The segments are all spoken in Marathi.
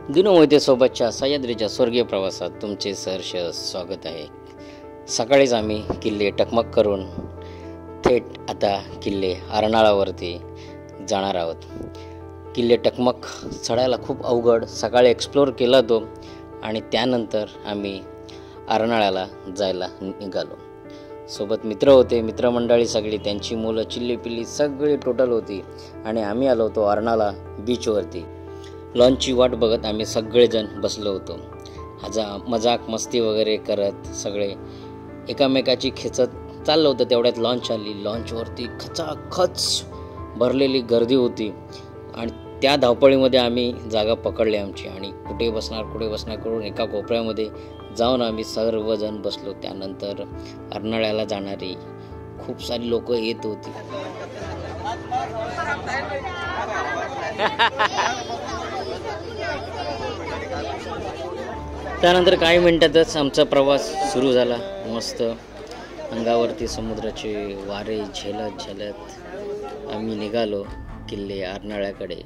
दिनो मोहिते सोबतच्या सह्याद्रीच्या स्वर्गीय प्रवासात तुमचे सहर्ष स्वागत आहे। सकाळीच आम्ही किल्ले टकमक करून थेट आता किल्ले अर्नाळावरती जाणार आहोत। किल्ले टकमक चढायला खूप अवघड, सकाळी एक्सप्लोर केला तो आणि त्यानंतर आम्ही अर्नाळ्याला जायला निघालो। सोबत मित्र होते, मित्रमंडळी सगळी, त्यांची मुलं, चिल्ली पिल्ली सगळी टोटल होती आणि आम्ही आलो होतो अर्नाळा बीचवरती। लॉन्चची वाट बघत आम्ही सगळेजण बसलो होतो। मजाक मस्ती वगैरे करत सगळे एकामेकाची खेचत चाललं होतं। तेवढ्यात लॉन्च आली। लॉन्चवरती खचाखच भरलेली गर्दी होती आणि त्या धावपळीमध्ये आम्ही जागा पकडली आमची आणि कुठे बसणार करून एका कोपऱ्यामध्ये जाऊन आम्ही सर्वजण बसलो। त्यानंतर अर्नाळ्याला जाणारी खूप सारी लोक येत होती। त्यानंतर काही मिनिटातच आमचा प्रवास सुरू झाला। मस्त अंगावरती समुद्राचे वारे झेलत आम्ही निघालो किल्ले अर्नाळ्याकडे।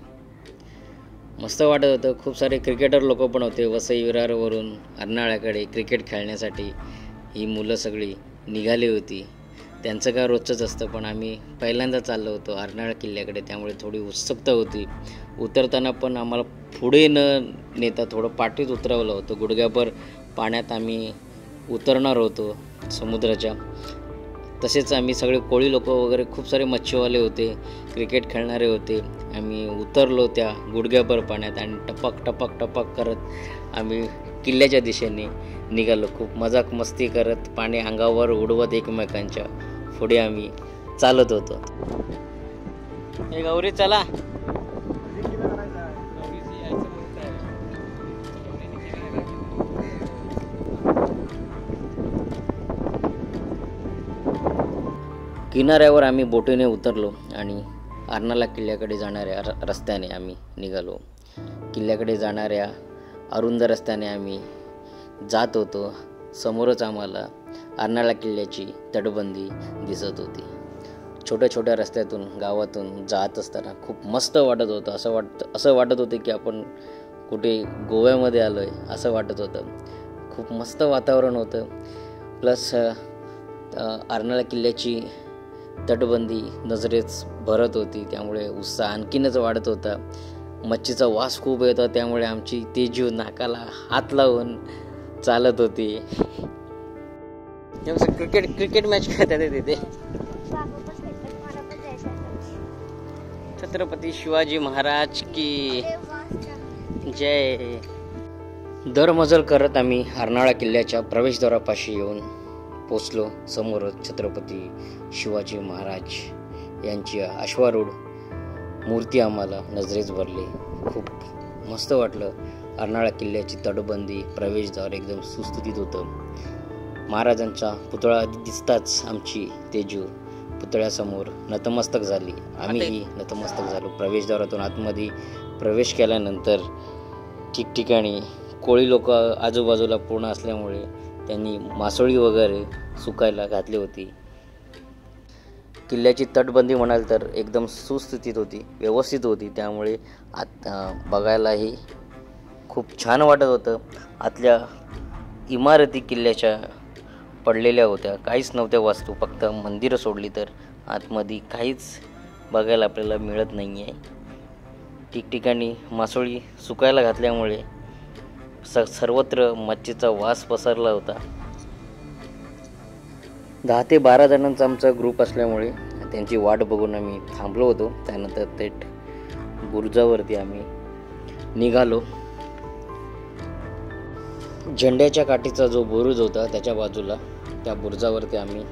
मस्त वाटत होतं। खूप सारे क्रिकेटर लोक पण होते। वसई विरारवरून अर्नाळ्याकडे क्रिकेट खेळण्यासाठी ही मुलं सगळी निघाली होती। त्यांचं काय रोजचंच असतं, पण आम्ही पहिल्यांदा चाललो होतो अर्नाळा किल्ल्याकडे, त्यामुळे थोडी उत्सुकता होती। उतरताना पण आम्हाला पुढे न नेता थोडं पाठीत उतरवलं होतं। गुडघ्याभर पाण्यात आम्ही उतरणार होतो समुद्राच्या। तसेच आम्ही सगळे कोळी लोक वगैरे खूप सारे मच्छीवाले होते, क्रिकेट खेळणारे होते। आम्ही उतरलो त्या गुडघ्याभर पाण्यात आणि टपक करत आम्ही किल्ल्याच्या दिशेने निघालो। खूप मजाक मस्ती करत पाणी अंगावर उडवत एकमेकांच्या पुढे आम्ही चालत होतो। हे गौरी चला, किनाऱ्यावर आम्ही बोटीने उतरलो आणि अर्नाळा किल्ल्याकडे जाणाऱ्या रस्त्याने आम्ही निघालो। किल्ल्याकडे जाणाऱ्या अरुंद रस्त्याने आम्ही जात होतो। समोरच आम्हाला अर्नाळा किल्ल्याची तटबंदी दिसत होती। छोट्या रस्त्यातून गावातून जात असताना खूप मस्त वाटत होतं। असं वाटत होतं की आपण कुठे गोव्यामध्ये आलो आहे असं वाटत होतं। खूप मस्त वातावरण होतं। प्लस अर्नाळा किल्ल्याची तटबंदी नजरेच भरत होती, त्यामुळे उत्साह आणखीनच वाढत होता। मच्छीचा वास खूप येतो, त्यामुळे आमची तेजू नाकाला हात लावून चालत होती। क्रिकेट मॅच खेळतात तिथे। छत्रपती शिवाजी महाराज की जय। दरमजल करत आम्ही अर्नाळा किल्ल्याच्या प्रवेशद्वारापाशी येऊन पोचलो। समोरच छत्रपती शिवाजी महाराज यांची अश्वारूढ मूर्ती आम्हाला नजरेस भरली। खूप मस्त वाटलं। अर्नाळा किल्ल्याची तटबंदी, प्रवेशद्वार एकदम सुस्थितीत होतं। महाराजांचा पुतळा दिसताच आमची तेजू पुतळ्यासमोर नतमस्तक झाली। आम्हीही नतमस्तक झालो। प्रवेशद्वारातून आतमध्ये प्रवेश केल्यानंतर ठिकठिकाणी कोळी लोक आजूबाजूला पूर्ण असल्यामुळे त्यांनी मासोळी वगैरे सुकायला घातली होती। किल्ल्याची तटबंदी म्हणाल तर एकदम सुस्थितीत होती, व्यवस्थित होती, त्यामुळे बघायलाही खूप छान वाटत होतं। आतल्या इमारती किल्ल्याच्या पडलेल्या होत्या, काहीच नव्हत्या वस्तू, फक्त मंदिरं सोडली तर आतमध्ये काहीच बघायला आपल्याला मिळत नाही आहे। ठिकठिकाणी मासोळी सुकायला घातल्यामुळे सर्वत्र मच्छीचा वास पसरला होता। 10 ते 12 जणांचा आमचा ग्रुप असल्यामुळे त्यांची वाट बघून आम्ही थांबलो होतो। त्यानंतर थेट बुरुजावरती आम्ही निघालो। झेंड्याच्या काठीचा जो बुरुज होता त्याच्या बाजूला त्या बुरुजावरती आम्ही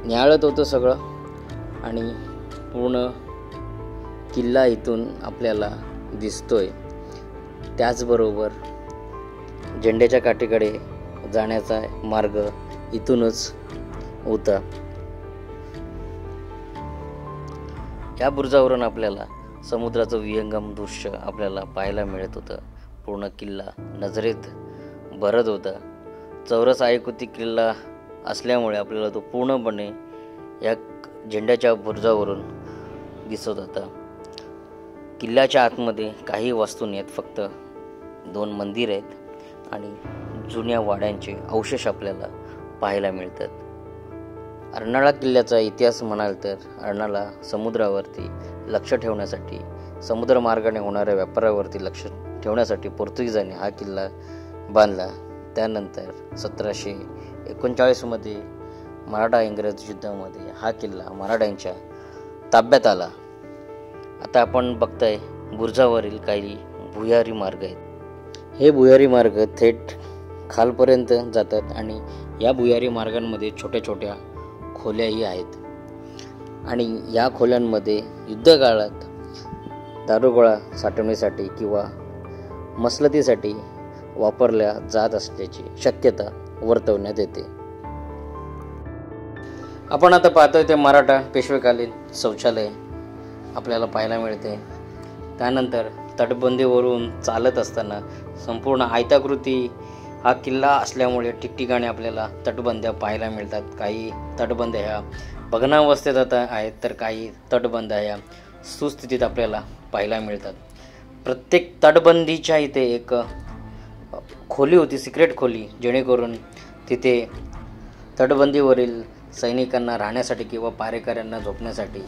न्याहाळत होतो सगळं, आणि पूर्ण किल्ला इथून आपल्याला दिसतोय। त्याचबरोबर झेंड्याच्या काठीकडे जाण्याचा मार्ग इथूनच होता। या बुरुजावरून आपल्याला समुद्राचं विहंगम दृश्य आपल्याला पाहायला मिळत होतं। पूर्ण किल्ला नजरेत भरत होता। चौरस आयकुती किल्ला असल्यामुळे आपल्याला तो पूर्णपणे या झेंड्याच्या बुरुजावरून दिसत होता। किल्ल्याच्या आतमध्ये काही वस्तू नाहीत, फक्त 2 मंदिर आहेत आणि जुन्या वाड्यांचे अवशेष आपल्याला पाहायला मिळतात. अर्नाळा किल्ल्याचा इतिहास म्हणाल तर अर्नाळा समुद्रावरती लक्ष ठेवण्यासाठी, समुद्रमार्गाने होणाऱ्या व्यापारावरती लक्ष ठेवण्यासाठी पोर्तुगीजांनी हा किल्ला बांधला. त्यानंतर 1739 मध्ये मराठा इंग्रज युद्धामध्ये हा किल्ला मराठ्यांच्या ताब्यात आला. आता आपण बघताय बुरुजावरील काही भुयारी मार्ग आहेत. हे भुयारी मार्ग थेट खालपर्यंत जातात आणि या भुयारी मार्गांमध्ये छोट्या छोट्या खोल्याही आहेत आणि या खोल्यांमध्ये युद्धकाळात दारुगोळा साठवण्यासाठी किंवा मसलतीसाठी वापरल्या जात असल्याची शक्यता वर्तवण्यात येते. आपण आता पाहतोय ते मराठा पेशवेकालीन शौचालय आपल्याला पाहायला मिळते. त्यानंतर तटबंदीवरून चालत असताना संपूर्ण आयताकृती हा किल्ला असल्यामुळे ठिकठिकाणी आपल्याला तटबंद्या पाहायला मिळतात. काही तटबंद्या ह्या भग्नावस्थेत आता आहेत तर काही तटबंद्या ह्या सुस्थितीत आपल्याला पाहायला मिळतात. प्रत्येक तटबंदीच्या इथे एक खोली होती, सिक्रेट खोली, जेणेकरून तिथे तटबंदीवरील सैनिकांना राहण्यासाठी किंवा पारेकऱ्यांना झोपण्यासाठी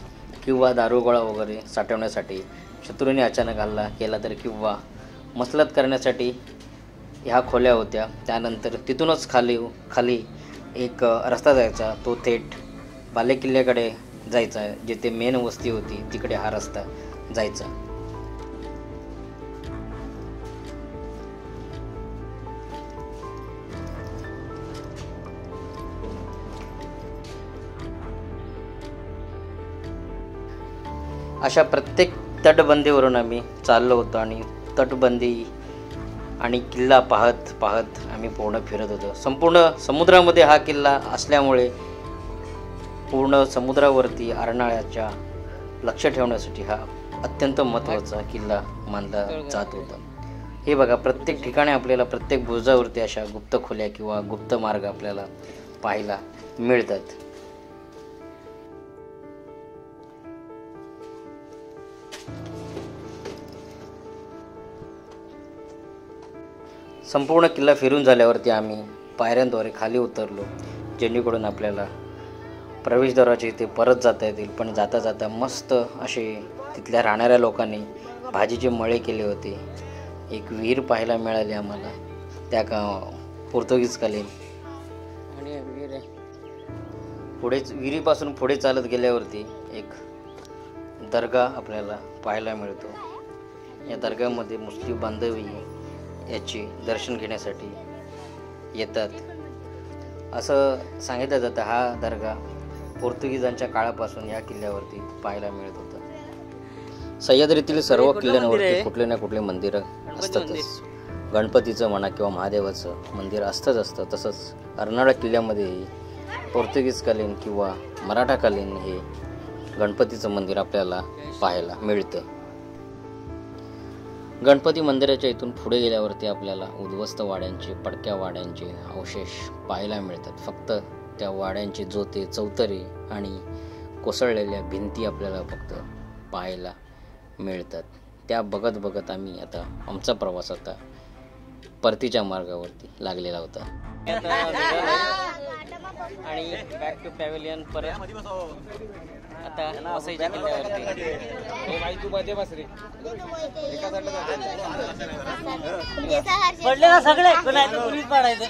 किंवा दारुगोळा वगैरे साठवण्यासाठी, शत्रूने अचानक हल्ला केला तर किंवा मसलत करण्यासाठी ह्या खोल्या होत्या. त्यानंतर तिथूनच खाली एक रस्ता जायचा, तो थेट बालेकिल्ल्याकडे जायचा. जिथे मेन वस्ती होती तिकडे हा रस्ता जायचा. अशा प्रत्येक तटबंदीवरून आम्ही चाललो होतो आणि तटबंदी आणि किल्ला पाहत पाहत आम्ही पूर्ण फिरत होतो. संपूर्ण समुद्रामध्ये हा किल्ला असल्यामुळे पूर्ण समुद्रावरती अर्नाळ्याच्या लक्ष ठेवण्यासाठी हा अत्यंत महत्त्वाचा किल्ला मानला जात होता. हे बघा, प्रत्येक ठिकाणी आपल्याला प्रत्येक बुरुजावरती अशा गुप्त खोल्या किंवा गुप्त मार्ग आपल्याला पाहायला मिळतात. संपूर्ण किल्ला फिरून झाल्यावरती आम्ही पायऱ्यांद्वारे खाली उतरलो, जेणेकरून आपल्याला प्रवेशद्वाराच्या इथे परत जाता येतील. पण जाता जाता मस्त असे तिथल्या राहणाऱ्या लोकांनी भाजीचे मळे केले होते. एक विहीर पाहायला मिळाली आम्हाला त्या पोर्तुगीजकालीन. आणि विहिरीपासून पुढे चालत गेल्यावरती एक दर्गा आपल्याला पाहायला मिळतो. या दर्ग्यामध्ये मुस्लिम बांधवी याचे दर्शन घेण्यासाठी येतात. असं सांगितलं जातं हा दर्गा पोर्तुगीजांच्या काळापासून या किल्ल्यावरती पाहायला मिळत होता. सह्याद्रीतील सर्व किल्ल्यांवरती कुठले ना कुठले मंदिरं असतातच. गणपतीचं म्हणा किंवा महादेवाचं मंदिर असतं. तसंच अर्नाळा किल्ल्यामध्ये पोर्तुगीजकालीन किंवा मराठाकालीन हे गणपतीचं मंदिर आपल्याला पाहायला मिळतं. गणपती मंदिराच्या इथून पुढे गेल्यावरती आपल्याला उद्ध्वस्त वाड्यांचे, पडक्या वाड्यांचे अवशेष पाहायला मिळतात. फक्त त्या वाड्यांचे जोते, चौतरे आणि कोसळलेल्या भिंती आपल्याला फक्त पाहायला मिळतात. त्या बघत बघत आम्ही आता आमचा प्रवास आता परतीच्या मार्गावरती लागलेला होता. आणि बॅक टू पॅव्हिलियन परत आता वसईच्या किल्ल्यावरती. पडले ना सगळे, कोणाला पाडायचं